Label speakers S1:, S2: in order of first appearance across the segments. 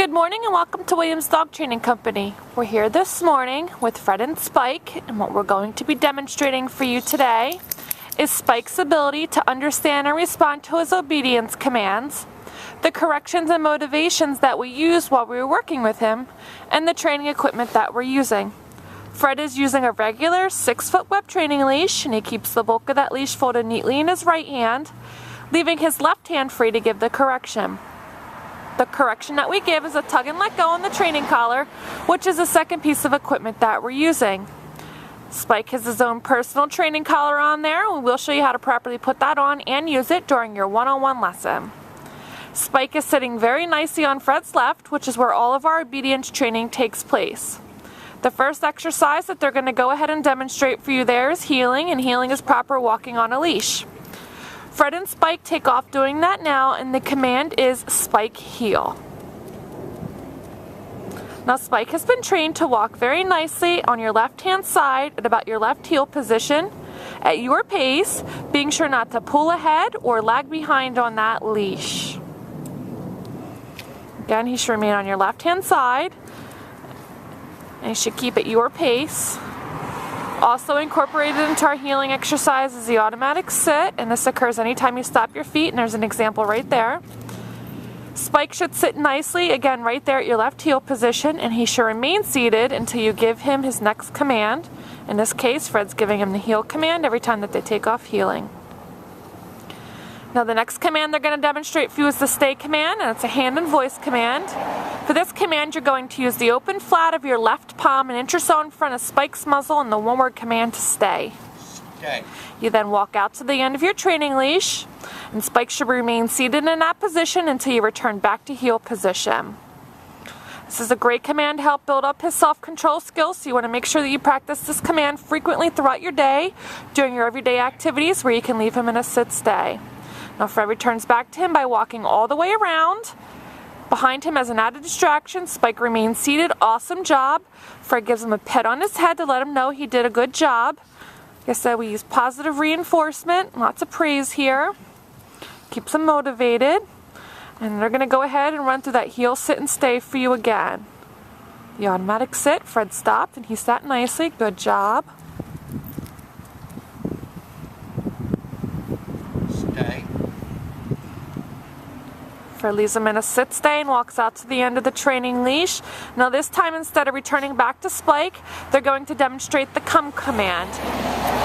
S1: Good morning and welcome to Williams Dog Training Company. We're here this morning with Fred and Spike, and what we're going to be demonstrating for you today is Spike's ability to understand and respond to his obedience commands, the corrections and motivations that we used while we were working with him, and the training equipment that we're using. Fred is using a regular 6-foot web training leash, and he keeps the bulk of that leash folded neatly in his right hand, leaving his left hand free to give the correction. The correction that we give is a tug and let go on the training collar, which is the second piece of equipment that we're using. Spike has his own personal training collar on there, and we'll show you how to properly put that on and use it during your one-on-one lesson. Spike is sitting very nicely on Fred's left, which is where all of our obedience training takes place. The first exercise that they're going to go ahead and demonstrate for you there is heeling, and heeling is proper walking on a leash. Fred and Spike take off doing that now, and the command is Spike heel. Now Spike has been trained to walk very nicely on your left hand side at about your left heel position at your pace, being sure not to pull ahead or lag behind on that leash. Again, he should remain on your left hand side, and you should keep at your pace. Also incorporated into our heeling exercise is the automatic sit, and this occurs anytime you stop your feet, and there's an example right there. Spike should sit nicely, again right there at your left heel position, and he should remain seated until you give him his next command. In this case, Fred's giving him the heel command every time that they take off heeling. Now the next command they're going to demonstrate for you is the stay command, and it's a hand and voice command. For this command, you're going to use the open flat of your left palm and inch or so in front of Spike's muzzle and the one-word command to stay.
S2: Okay.
S1: You then walk out to the end of your training leash, and Spike should remain seated in that position until you return back to heel position. This is a great command to help build up his self-control skills, so you want to make sure that you practice this command frequently throughout your day during your everyday activities where you can leave him in a sit-stay. Now Fred returns back to him by walking all the way around. Behind him as an added distraction, Spike remains seated. Awesome job. Fred gives him a pet on his head to let him know he did a good job. Like I said, we use positive reinforcement, lots of praise here. Keeps him motivated. And they're going to go ahead and run through that heel sit and stay for you again. The automatic sit, Fred stopped and he sat nicely. Good job.
S2: Stay.
S1: Fred leaves him in a sit stay and walks out to the end of the training leash. Now this time, instead of returning back to Spike, they're going to demonstrate the come command.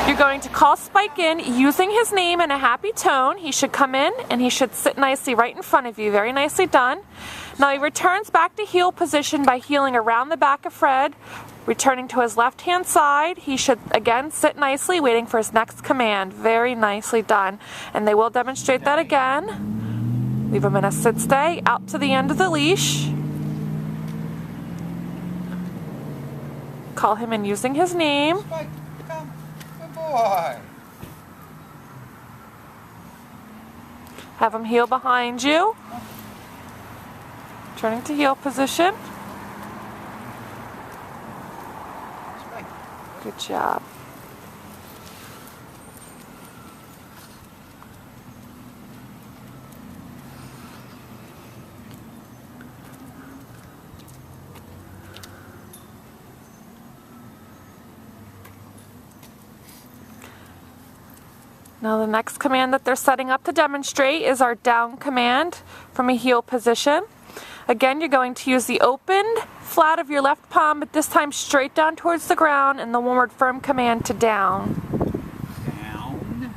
S1: You're going to call Spike in using his name in a happy tone. He should come in and he should sit nicely right in front of you. Very nicely done. Now he returns back to heel position by heeling around the back of Fred, returning to his left hand side. He should again sit nicely, waiting for his next command. Very nicely done. And they will demonstrate that again. Leave him in a sit stay, out to the end of the leash. Call him in using his name.
S2: Spike, come. Good boy.
S1: Have him heel behind you. Turning to heel position.
S2: Spike.
S1: Good job. Now the next command that they're setting up to demonstrate is our down command from a heel position. Again, you're going to use the opened flat of your left palm, but this time straight down towards the ground, and the one-word firm command to down.
S2: Down.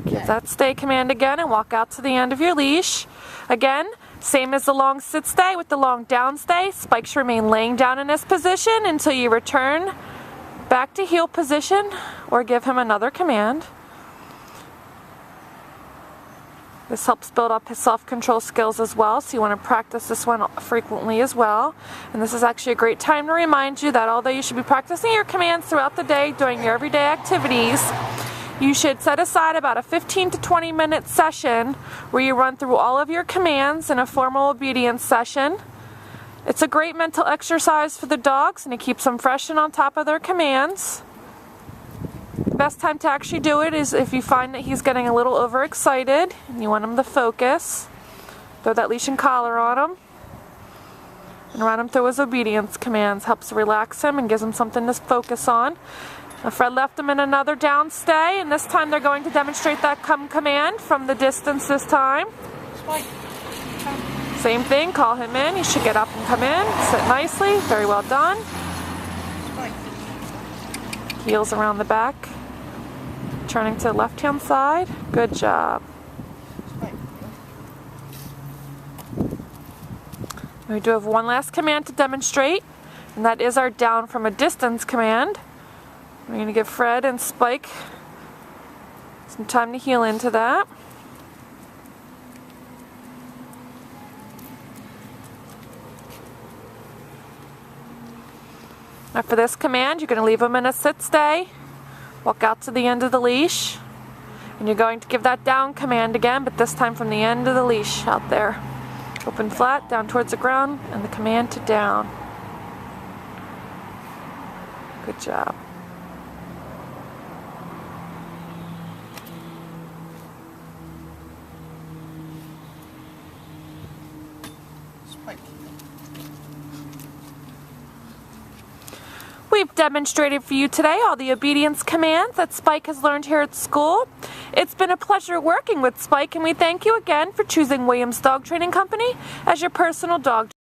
S1: Give that stay command again and walk out to the end of your leash. Again, same as the long sit stay with the long down stay. Spike should remain laying down in this position until you return back to heel position or give him another command. This helps build up his self-control skills as well, so you want to practice this one frequently as well. And this is actually a great time to remind you that although you should be practicing your commands throughout the day during your everyday activities, you should set aside about a 15 to 20 minute session where you run through all of your commands in a formal obedience session. It's a great mental exercise for the dogs, and it keeps them fresh and on top of their commands. The best time to actually do it is if you find that he's getting a little overexcited and you want him to focus. Throw that leash and collar on him. And run him through his obedience commands. Helps relax him and gives him something to focus on. Now Fred left him in another down stay, and this time they're going to demonstrate that come command from the distance this time.
S2: Spike, come.
S1: Same thing, call him in. He should get up and come in. Sit nicely. Very well done.
S2: Spike.
S1: Heels around the back. Turning to the left-hand side. Good job.
S2: Spike.
S1: We do have one last command to demonstrate, and that is our down from a distance command. We're going to give Fred and Spike some time to heal into that. Now for this command, you're going to leave them in a sit stay, walk out to the end of the leash, and you're going to give that down command again, but this time from the end of the leash out there. Open flat, down towards the ground, and the command to down. Good job.
S2: Spike.
S1: We've demonstrated for you today all the obedience commands that Spike has learned here at school. It's been a pleasure working with Spike, and we thank you again for choosing Williams Dog Training Company as your personal dog